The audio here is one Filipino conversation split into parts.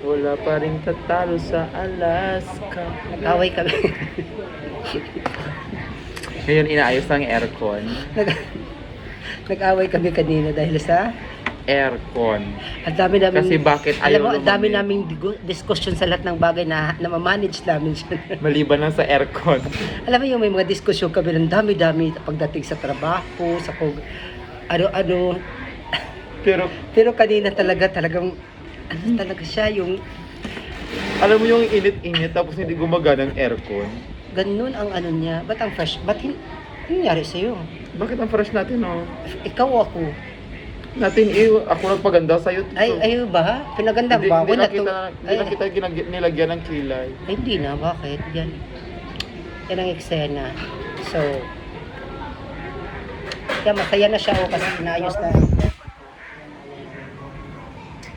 Wala pa rin tatalo sa Alaska. Nag-away kami. Ngayon inaayos ang aircon. Nag-away kami kanina dahil sa Aircon. ang dami namin. Kasi bakit alam ayaw mo, ang dami lumamig? naming discussion sa lahat ng bagay na ma-manage namin siya. Maliban lang sa aircon. Alam mo yung may mga diskusyon kami ng dami-dami pagdating sa trabaho, sa kung ano-ano. Pero Pero kanina talagang ano talaga siya yung alam mo yung init-init tapos hindi gumagana ang aircon. ganun ang ano niya. Ba't ang fresh? Ba't nangyari sa'yo? Bakit ang fresh natin, no? Ikaw o ako? Natin, ako nagpaganda sa'yo. Ay ba? Pinaganda Hindi, ba? hindi Wala na kita, hindi na kita nilagyan ng kilay. Ay, hindi na. Bakit? Yan ang eksena. So, kaya masaya na siya kasi inaayos na.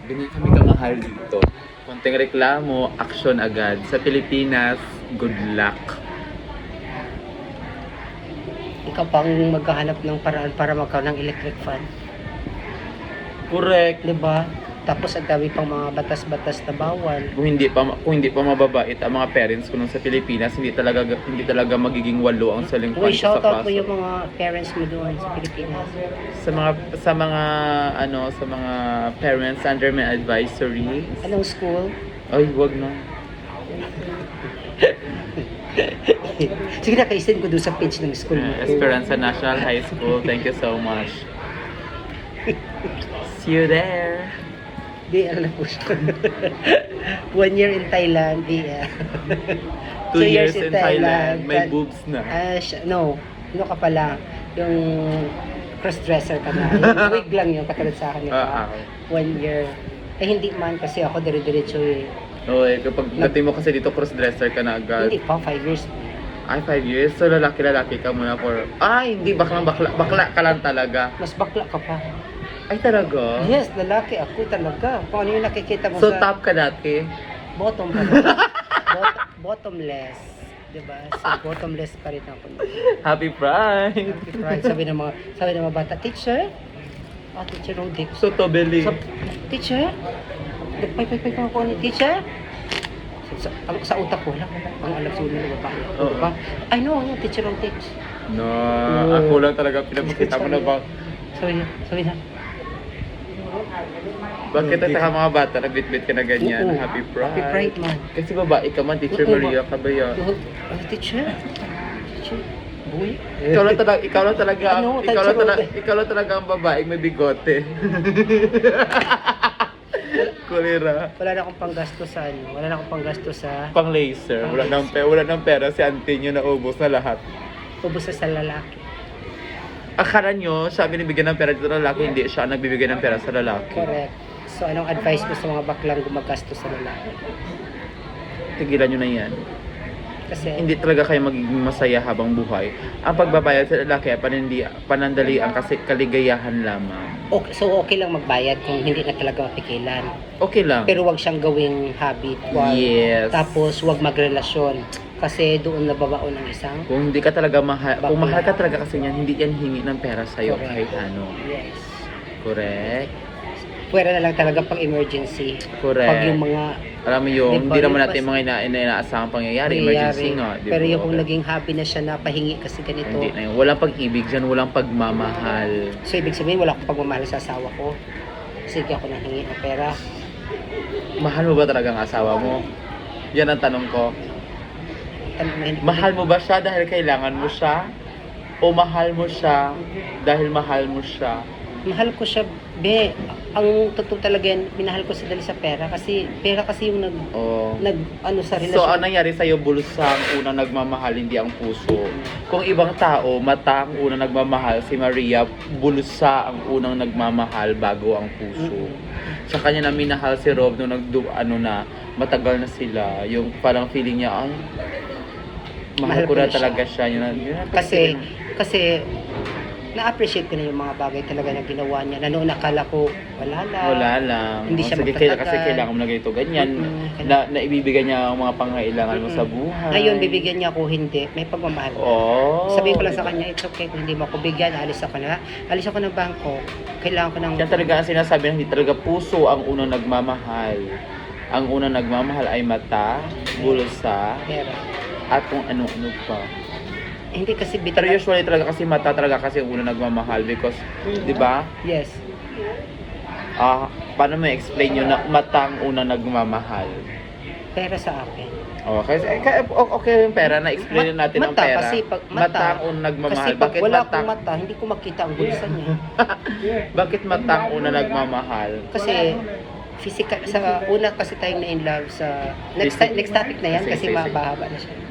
Ganyan kami kamahal dito. Konting reklamo, action agad. Sa Pilipinas, good luck. Ikaw pang maghahanap ng paraan para magkaroon ng electric fan. Correct. Diba? Tapos ang dami pang mga batas-batas na bawal. Kung hindi pa mababait ang mga parents ko nung sa Pilipinas, hindi talaga magiging 8 ang selling Uy, point sa shoutout kaso. mo yung mga parents mo doon sa Pilipinas. Sa mga parents under my advisory. Anong school? Ay, wag na. Sige na, kaisin ko doon sa page ng school mo. Esperanza National High School. Thank you so much. See you there. Di, ano na po siya. 1 year in Thailand. Di, 2 years in Thailand. May boobs na. No. Ano ka pala? Yung cross-dresser ka na. Yung wig lang yun, katulad sa akin. 1 year. Eh, hindi man kasi ako dire-diretso eh. Okay, kapag dating mo kasi dito cross-dresser ka na agad. Hindi pa, 5 years. Ay, 5 years? So, lalaki ka muna for... Ay, hindi, bakla ka lang talaga. Mas bakla ka pa. Ay, talaga? Yes, lalaki ako talaga. Kung ano yung nakikita mo So, sa... top ka dati? Bottom pa rin. Bottomless. Diba? So, bottomless pa rin ako. Happy Pride! Happy Pride. Sabi ng mga bata, teacher? Teacher Rodic. So, tobeli. Teacher? Pay ko ako ni teacher? Sa utak ko lang. Ang alam suno ng babae. Oo. Diba? I know, yung teacher Rodic. No, ako lang talaga pinapakita mo na ba? Sabi na. Bakit at saka mga bata, nagbitbit ka na ganyan? Oo. Happy Pride. Happy Pride man. Kasi babae ka man, Teacher Oo, Maria Cabaya. Teacher? Teacher? Boy? Ikaw lang talaga, Ano, ikaw lang talaga ang babaeng may bigote. Kulira. Wala na akong panggasto sa ano. Wala na akong panggasto sa Pang laser. Wala nang pera si auntie nyo na ubos na lahat. ubos sa lalaki. Akala nyo, sabi nabigyan ng pera dito ng lalaki, hindi siya ang nagbibigay ng pera sa lalaki. Correct. So, anong advice mo sa mga baklang gumagasto sa lalaki? Tigilan nyo na yan. Kasi, Hindi talaga kayo magiging masaya habang buhay. Ang pagbabayad sa lalaki ay panandalian kasi kaligayahan lamang. okay, so okay lang magbayad kung hindi na talaga mapigilan. Okay lang. Pero wag siyang gawing habit. Wag, Yes. Tapos, wag magrelasyon. Kasi doon nababaon ang isang Kung hindi ka talaga mahal, kung Bakla. mahal ka talaga kasi niyan, hindi yan hingi ng pera sa'yo Correct. kahit ano. yes. Correct? Pwera na lang talaga pang emergency. Correct. Pag yung mga Alam mo yung, Di ba, hindi naman yung natin mga inaasahang pangyayari, emergency nga. Di Pero ba? yung kung naging happy na siya na pahingi kasi ganito. Hindi na yun. Walang pag-ibig dyan, walang pagmamahal. So, ibig sabihin, wala akong pagmamahal sa asawa ko. Sige ako nang hingi ng pera. Mahal mo ba talaga ang asawa mo? Yan ang tanong ko. Tanong na hindi ko- Mahal mo ba siya dahil kailangan mo siya? O mahal mo siya dahil mahal mo siya? Mahal ko siya, be. Ang totoo talaga yan, minahal ko siya dahil sa pera. Kasi, pera kasi yung Oh. ano sa relasyon. So, ang nangyari sa'yo, bulsa ang unang nagmamahal, hindi ang puso. Kung ibang tao, mata ang unang nagmamahal, si Maria, bulsa ang unang nagmamahal bago ang puso. Sa kanya na minahal si Rob nung matagal na sila. Yung parang feeling niya, ay, mahal ko na siya. talaga siya. Yun, Kasi, na-appreciate ko na yung mga bagay talaga na ginawa niya. Na noon nakala ko, wala lang. Hindi siya Sige, magtatagal. kasi kailangan mo na ganito, ganyan. Mm-mm. Na ibibigay niya ang mga pangailangan mo sa buhay. Ngayon, bibigyan niya ako, hindi. May pagmamahal. Oh. Sabihin ko lang sa kanya, it's okay kung hindi mo ako bigyan, alis ako ng bangko. Kailangan ko ng... Yan talaga ang sinasabi na hindi talaga puso ang unang nagmamahal. Ang unang nagmamahal ay mata, bulsa, Pera. at kung ano-ano pa. Hindi kasi Pero bitin. usually talaga kasi mata talaga kasi ang unang nagmamahal because, di ba? Yes. Paano mo explain yun na mata ang unang nagmamahal? Pera sa akin. Okay, okay yung pera, na-explain natin ang Mata, pera. kasi pag mata ang unang nagmamahal. Kasi pag Bakit wala mata? akong mata, hindi ko makita ang bulsa niya. Bakit mata ang unang nagmamahal? Kasi physical sa una kasi tayong na in love sa next topic na yan kasi Sige. mahaba na siya.